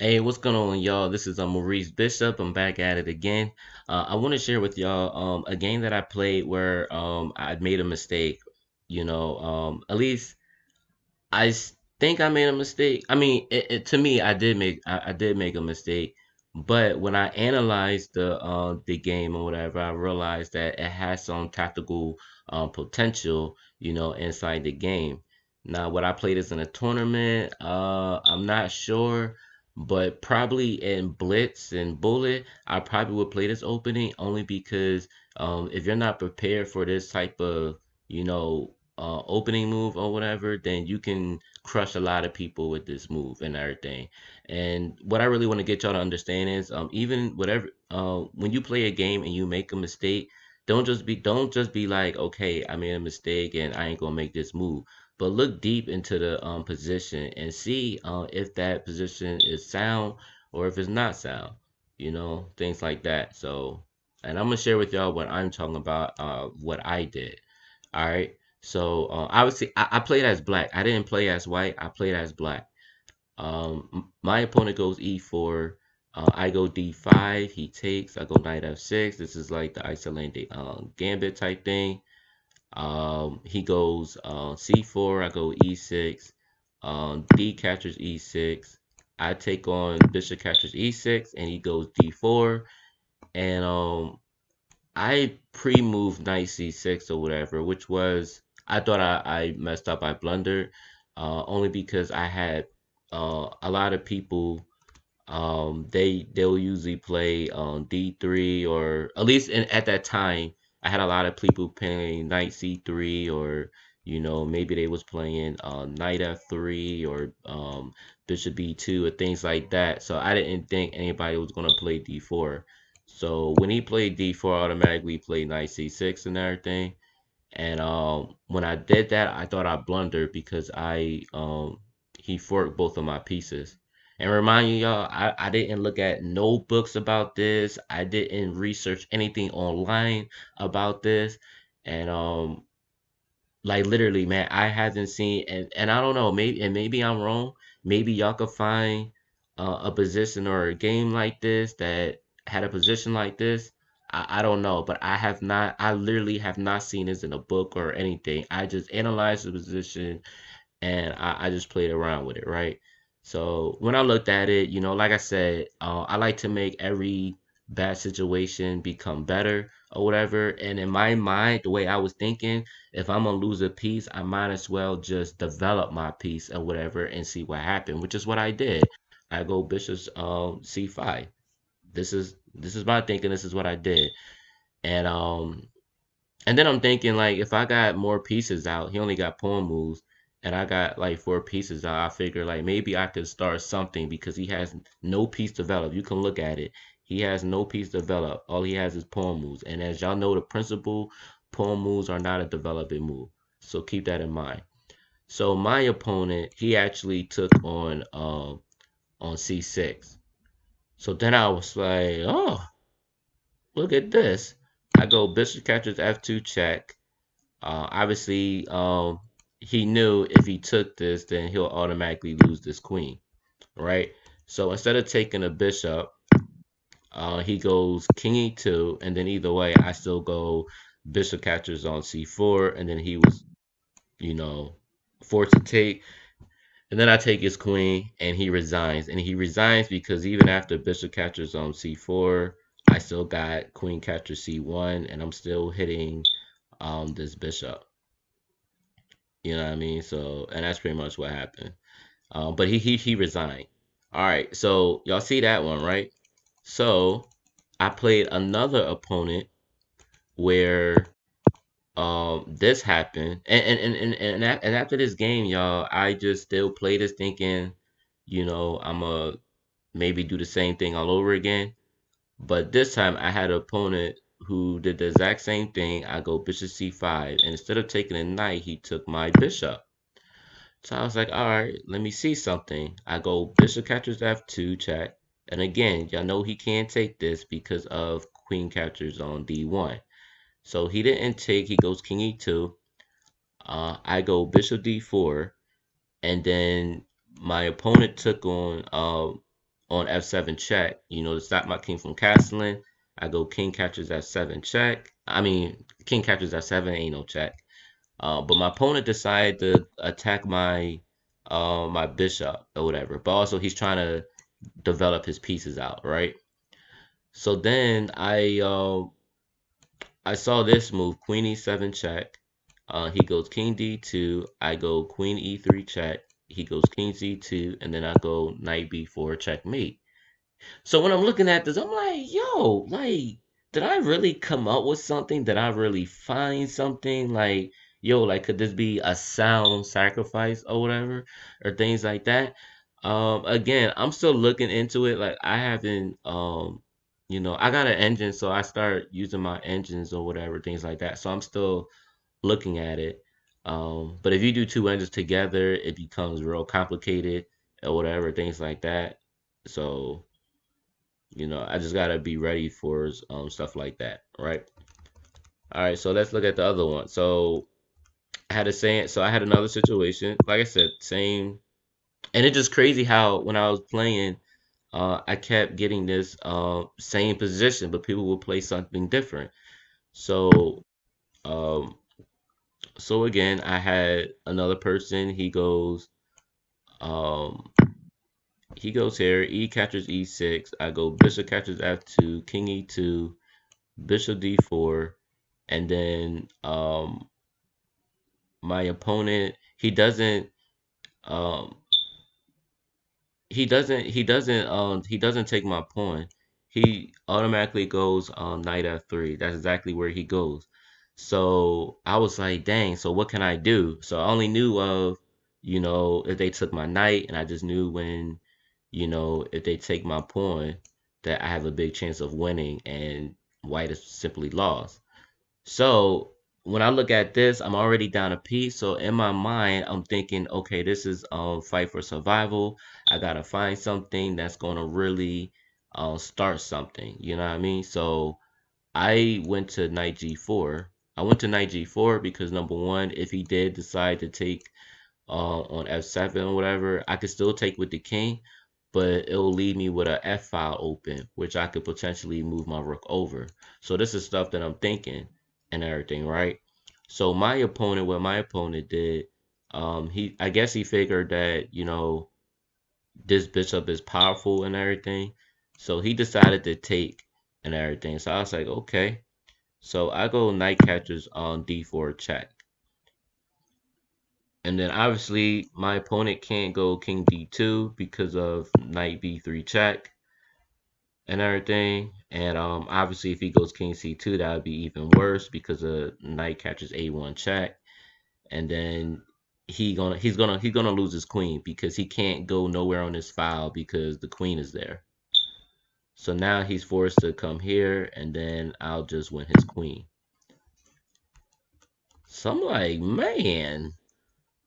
Hey, what's going on, y'all? This is Maurice Bishop. I'm back at it again. I want to share with y'all a game that I played where I made a mistake. At least think I made a mistake. I mean, to me, I did make a mistake, but when I analyzed the game or whatever, I realized that it has some tactical potential, inside the game. Now, would I play this in a tournament? I'm not sure, but probably in Blitz and Bullet, I probably would play this opening only because if you're not prepared for this type of, opening move or whatever, then you can crush a lot of people with this move and everything. And what I really want to get y'all to understand is, even whatever, when you play a game and you make a mistake, don't just be like, okay, I made a mistake and I ain't gonna make this move. But look deep into the position and see if that position is sound or if it's not sound. Things like that. So, and I'm gonna share with y'all what I'm talking about, what I did. All right. So obviously, I played as black. I didn't play as white. I played as black. My opponent goes e4. I go d5. He takes. I go knight f6. This is like the Icelandic gambit type thing. He goes c4. I go e6. D captures e6. I take on bishop captures e6, and he goes d4. And I pre-moved knight c6 or whatever, which was I thought I messed up. I blundered, only because I had a lot of people. They'll usually play d3, or at least at that time I had a lot of people playing knight c3, or maybe they was playing knight f3, or bishop b2 or things like that. So I didn't think anybody was gonna play d4. So when he played d4, I automatically played knight c6 and everything. And when I did that, I thought I blundered because I he forked both of my pieces. And remind you, y'all, I didn't look at no books about this. I didn't research anything online about this. And like literally, man, I haven't seen, and I don't know, maybe I'm wrong. Maybe y'all could find a position or a game like this that had a position like this. I don't know, but I literally have not seen this in a book or anything. I just analyzed the position and I just played around with it, right? So when I looked at it, like I said, I like to make every bad situation become better or whatever. And in my mind, the way I was thinking, if I'm gonna lose a piece, I might as well just develop my piece or whatever and see what happened, which is what I did. I go bishop c5. This is my thinking. This is what I did, and then I'm thinking, like, if I got more pieces out, he only got pawn moves, and I got like four pieces out. I figure like maybe I could start something because he has no piece developed. You can look at it. He has no piece developed. All he has is pawn moves. And as y'all know, the principle, pawn moves are not a developing move. So keep that in mind. So my opponent, he actually took on c6. So then I was like, oh, look at this. I go bishop captures f2 check. Obviously, he knew if he took this, then he'll automatically lose this queen, right? So instead of taking a bishop, he goes king e2, and then either way, I still go bishop captures on c4, and then he was, you know, forced to take, and then I take his queen, and he resigns, because even after bishop captures on c4, I still got queen captures c1, and I'm still hitting this bishop. You know what I mean? So, and that's pretty much what happened. But he resigned. All right, so y'all see that one, right? So I played another opponent where this happened, and after this game, y'all, I just still play this thinking, I'm a maybe do the same thing all over again. But this time I had an opponent who did the exact same thing. I go bishop c5, and instead of taking a knight, he took my bishop. So I was like, all right, let me see something. I go bishop captures f2 check. And again, y'all know he can't take this because of queen captures on d1. So he didn't take, he goes king e2. I go bishop d4. And then my opponent took on on f7 check, to stop my king from castling. I go king captures f7 check. I mean, king captures f7 ain't no check. But my opponent decided to attack my bishop or whatever. But also he's trying to develop his pieces out, right? So then I saw this move, queen e7 check. He goes king d2. I go queen e3 check. He goes king c2, and then I go knight b4 checkmate. So when I'm looking at this, I'm like, yo, like, did I really come up with something? Did I really find something? Like, yo, like, could this be a sound sacrifice or whatever, or things like that? Again, I'm still looking into it. Like, I haven't, I got an engine, so I start using my engines or whatever, things like that. So I'm still looking at it. But if you do two engines together, it becomes real complicated or whatever, things like that. So I just gotta be ready for stuff like that, right? All right, so let's look at the other one. So I had another situation. Like I said, same, and it's just crazy how when I was playing, I kept getting this same position, but people would play something different. So, um, so again, I had another person. Um, he goes here. E captures e6. I go bishop captures f2, king e2, bishop d4, and then my opponent um he doesn't take my pawn. He automatically goes on knight f3. That's exactly where he goes. So I was like, dang, so what can I do? So I only knew of, if they took my knight, and I just knew when, if they take my pawn, that I have a big chance of winning and white is simply lost. So when I look at this, I'm already down a piece. So in my mind, I'm thinking, okay, this is fight for survival. I gotta find something that's gonna really start something. You know what I mean? So I went to knight g4. I went to knight g4 because number one, if he did decide to take on f7 or whatever, I could still take with the king, but it'll leave me with a f file open, which I could potentially move my rook over. So this is stuff that I'm thinking and everything, right? So what my opponent did, I guess he figured that this bishop is powerful and everything, so he decided to take and everything. So I was like, okay. So I go knight catches on d4 check. And then obviously my opponent can't go king d2 because of knight b3 check and everything. And obviously if he goes king c2, that would be even worse because knight catches a1 check. And then he's gonna lose his queen because he can't go nowhere on his file because the queen is there. So now he's forced to come here, and then I'll just win his queen. So I'm like, man.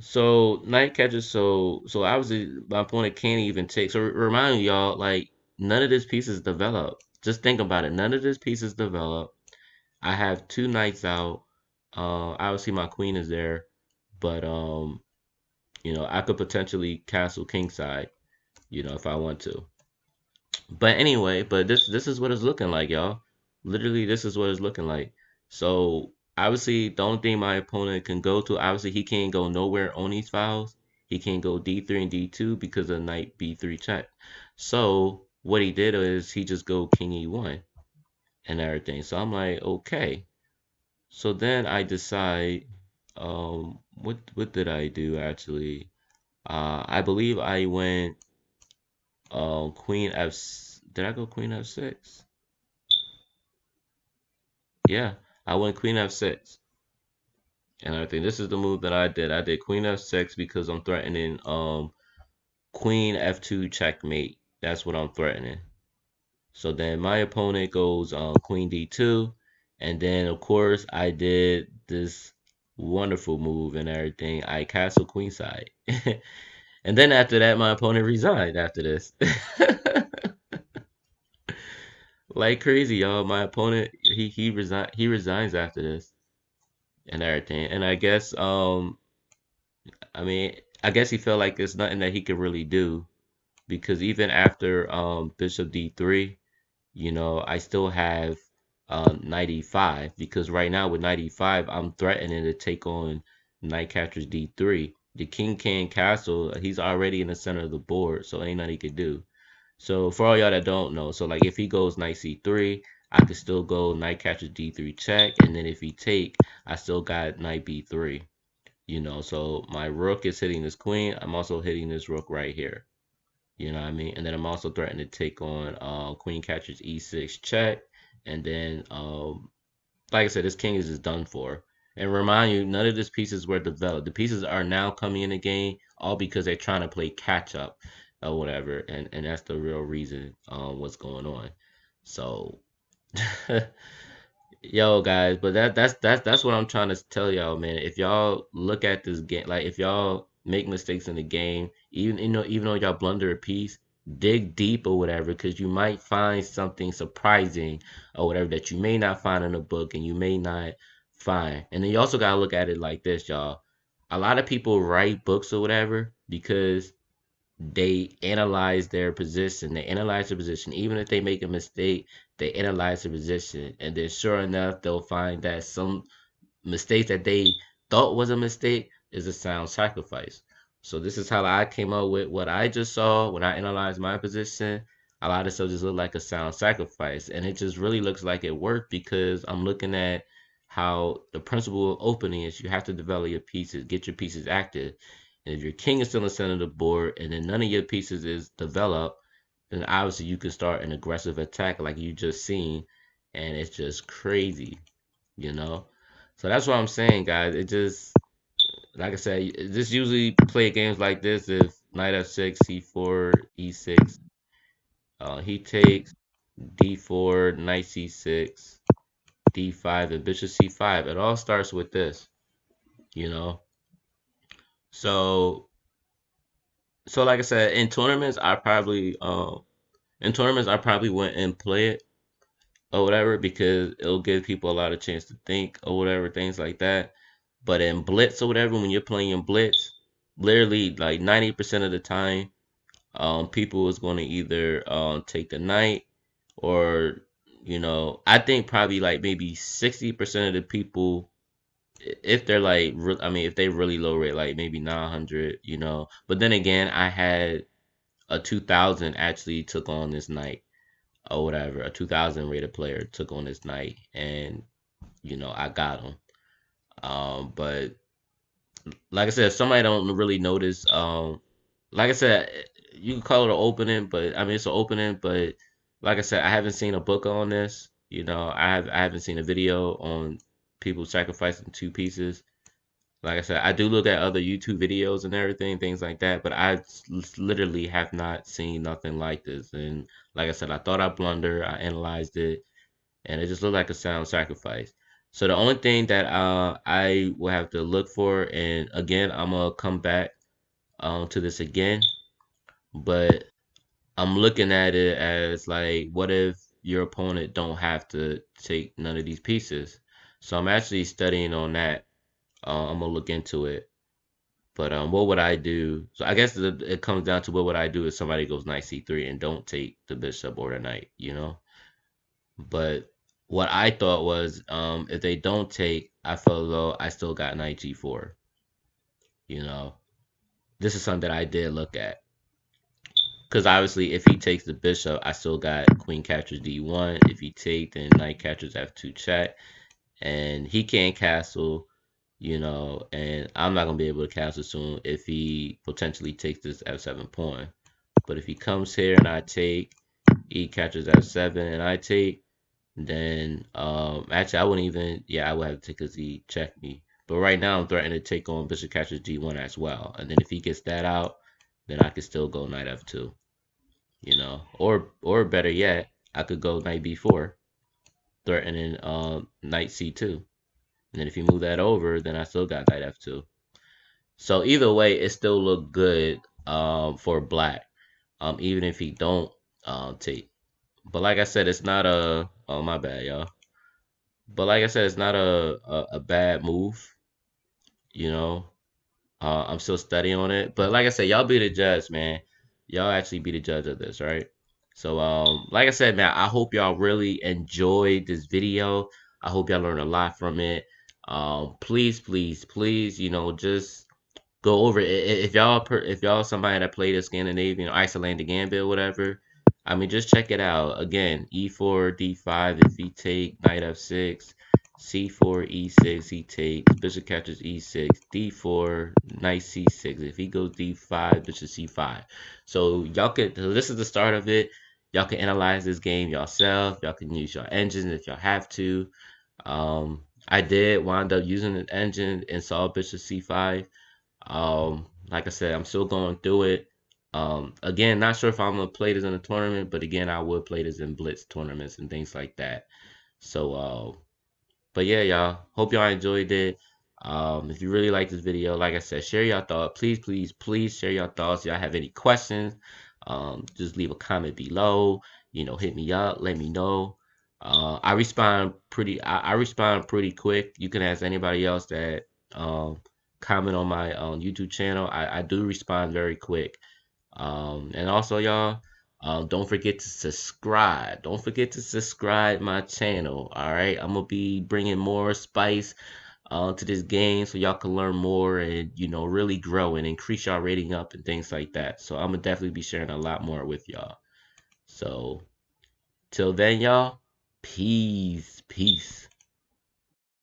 So knight catches. So obviously my opponent can't even take. So remind y'all, like none of this piece is developed. Just think about it. None of this piece is developed. I have two knights out. Obviously my queen is there, but I could potentially castle kingside, if I want to. But anyway, but this is what it's looking like, y'all. Literally, this is what it's looking like. So obviously, the only thing my opponent can go to, obviously, he can't go nowhere on these files. He can't go d3 and d2 because of knight b3 check. So what he did is he just go king e1 and everything. So I'm like, okay. So then I decide, what did I do actually? I believe I went queen f. Did I go queen f6? Yeah, I went queen f6. And I think this is the move that I did. I did queen f6 because I'm threatening queen f2 checkmate. That's what I'm threatening. So then my opponent goes queen d2, and then of course I did this wonderful move and everything. I castle queenside. And then after that my opponent resigned after this. Like crazy, y'all. My opponent he resigns after this and everything. And I mean, I guess he felt like there's nothing that he could really do because even after bishop d3, I still have knight e5, because right now with knight e5, I'm threatening to take on knight captures d3. The king can't castle. He's already in the center of the board, so ain't nothing he could do. So for all y'all that don't know, so like if he goes knight c3, I could still go knight captures d3 check, and then if he take, I still got knight b3. So my rook is hitting this queen. I'm also hitting this rook right here. You know what I mean? And then I'm also threatening to take on queen captures e6 check, and then like I said, this king is just done for. And remind you, none of these pieces were developed. The pieces are now coming in the game, all because they're trying to play catch up or whatever, and that's the real reason what's going on. So yo, guys, but that's what I'm trying to tell y'all, man. If y'all look at this game, like if y'all make mistakes in the game, even though y'all blunder a piece, dig deep or whatever, because you might find something surprising or whatever that you may not find in a book and you may not find. And then you also gotta look at it like this, y'all. A lot of people write books or whatever because they analyze their position. Even if they make a mistake, they analyze the position, and then sure enough, they'll find that some mistakes that they thought was a mistake is a sound sacrifice. So this is how I came up with what I just saw when I analyzed my position. A lot of stuff just looked like a sound sacrifice, and it just really looks like it worked because I'm looking at how the principle of opening is you have to develop your pieces, get your pieces active. And if your king is still in the center of the board and then none of your pieces is developed, then obviously you can start an aggressive attack like you just seen, and it's just crazy, you know. So that's what I'm saying, guys. It just, like I said, just usually play games like this if knight f6, c4, e6, he takes d4, knight c6, d5, and bishop c5. It all starts with this, you know. So, so like I said, in tournaments I probably wouldn't and play it or whatever because it'll give people a lot of chance to think or whatever, things like that. But in Blitz or whatever, when you're playing in Blitz, literally like 90% of the time, people is going to either take the knight or, I think probably like maybe 60% of the people, if they're like, I mean, if they really low rate, like maybe 900, But then again, I had a 2000 actually took on this knight or whatever. A 2000 rated player took on this knight, and I got him. But like I said, if somebody don't really notice, like I said, you can call it an opening, but I mean it's an opening, but like I said, I haven't seen a book on this. I haven't seen a video on people sacrificing two pieces. Like I said, I do look at other YouTube videos and everything, things like that, but literally have not seen nothing like this. And like I said, I thought I blunder, I analyzed it, and it just looked like a sound sacrifice. So the only thing that I will have to look for, and again, I'm gonna come back to this again, but I'm looking at it as like, what if your opponent don't have to take none of these pieces? So I'm actually studying on that. I'm gonna look into it. But what would I do? So I guess it comes down to what would I do if somebody goes knight c3 and don't take the bishop or the knight. But what I thought was, if they don't take, I felt as though I still got knight g4. You know, this is something that I did look at because obviously, if he takes the bishop, I still got queen captures d1. If he take, then knight captures f2 check, and he can't castle. And I'm not gonna be able to castle soon if he potentially takes this f7 pawn. But if he comes here and I take, he captures f7 and I take, then actually I wouldn't even, yeah, I would have to take because he checked me. But right now I'm threatening to take on bishop captures d1 as well. And then if he gets that out, then I could still go knight f2, or better yet, I could go knight b4, threatening knight c2. And then if you move that over, then I still got knight f2. So either way, it still looked good for black. Even if he don't take. But like I said, it's not a, oh my bad, y'all. But like I said, it's not a bad move, you know. I'm still studying on it. But like I said, y'all be the judge, man. Y'all actually be the judge of this, right? So like I said, man, I hope y'all really enjoyed this video. I hope y'all learned a lot from it. Please, please, please, just go over it. If y'all somebody that played a Scandinavian Icelandic Gambit or whatever, I mean, just check it out. Again, e4, d5 if he take knight f6, c4, e6 he takes, bishop captures e6, d4, knight c6. If he goes d5, bishop c5. So y'all can. So this is the start of it. Y'all can analyze this game yourself. Y'all can use your engine if y'all have to. I did wind up using an engine and saw bishop c5. Like I said, I'm still going through it. Again, not sure if I'm gonna play this in a tournament, but again, I would play this in blitz tournaments and things like that. So, but yeah, y'all. Hope y'all enjoyed it. If you really like this video, like I said, share your thoughts. Please, please, please share your thoughts. If y'all have any questions, just leave a comment below. Hit me up. Let me know. I respond pretty quick. You can ask anybody else that comment on my YouTube channel. I do respond very quick. And also, y'all, don't forget to subscribe. Don't forget to subscribe my channel. All right, I'm gonna be bringing more spice to this game so y'all can learn more and really grow and increase y'all rating up and things like that. So I'm gonna definitely be sharing a lot more with y'all. So till then, y'all, peace, peace.